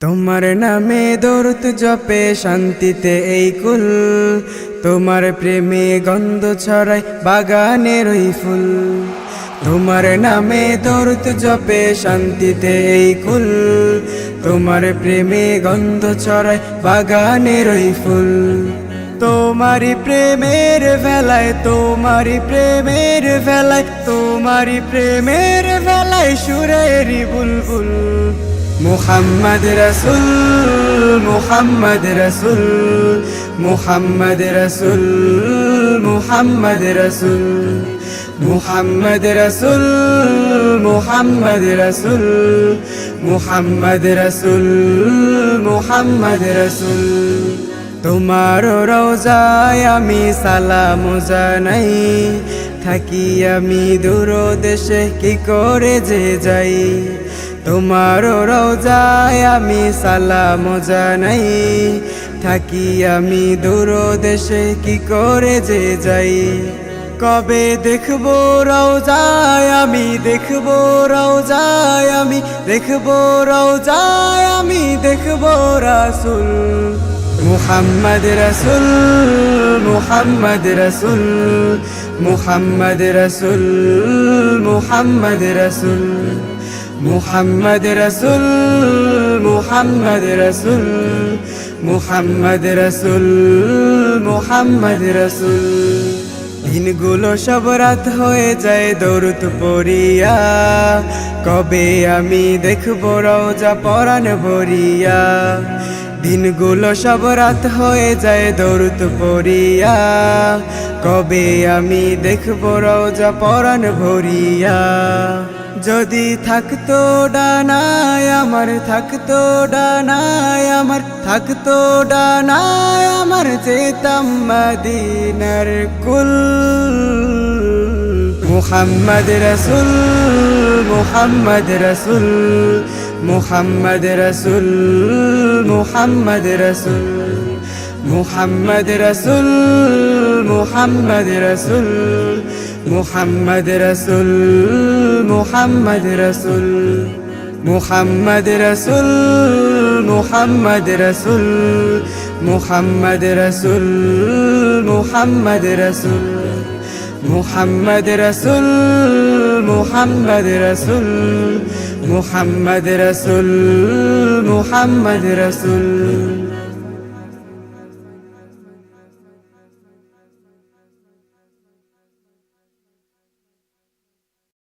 তোমার নামে দরুদ জপে শান্তিতে এই কুল, তোমার প্রেমে গন্ধ ছড়ায় বাগানের ওই ফুল। তোমার নামে দরুদ জপে শান্তিতে এই কুল, তোমার প্রেমে গন্ধ ছড়ায় বাগানের ওই ফুল। তোমারি প্রেমের ভেলায়, তোমারি প্রেমের ভেলায়, তোমারি প্রেমের ভেলায় সুরেরি বুলবুল। মুহাম্মদ রাসূল, মুহাম্মদ রাসূল, মুহাম্মদ রাসূল, মুহাম্মদ রাসূল, মুহাম্মদ রাসূল, মুহাম্মদ রাসূল, মুহাম্মদ রাসূল, মুহাম্মদ রাসূল। তোমার রওজায় আমি সালাম জানাই, থাকি আমি দূর দেশে কি করে যে যাই। তোমার রওজায় আমি সালাম জানাই, থাকি আমি দূর দেশে কি করে যে যাই। কবে দেখবো রওজায় আমি, দেখবো রওজায় আমি, দেখবো রওজায় আমি, দেখবো রাসূল। মুহাম্মদ রাসূল, মুহাম্মদ রাসূল, মুহাম্মদ রাসূল, মুহাম্মদ রাসূল, মুহাম্মদ রাসূল, মুহাম্মদ রাসূল, মুহাম্মদ রাসূল, মুহাম্মদ রাসূল। দিনগুলো সব রাত হয়ে যায় দরুদ পড়িয়া, কবে আমি দেখবো রওজা পরাণ ভরিয়া। দিনগুলো সব রাত হয়ে যায় দরুদ পড়িয়া, কবে আমি দেখবো রওজা পরাণ ভরিয়া। যদি থাকতো ডানায় আমার, থাকতো ডানায় আমার, থাকতো ডানায় আমার, যেতাম মদিনার কুল। মুহাম্মদ রাসূল, মুহাম্মদ রাসূল, মুহাম্মদ রাসূল, মুহাম্মদ রাসূল, মুহাম্মদ রাসূল, মুহাম্মদ রাসূল, মুহাম্মদ রাসূল, মুহাম্মদ রাসূল, মুহাম্মদ রাসূল, মুহাম্মদ রাসূল, মুহাম্মদ রাসূল, মুহাম্মদ রাসূল, মুহাম্মদ রাসূল, মুহাম্মদ রাসূল, মুহাম্মদ রাসূল, মুহাম্মদ রাসূল।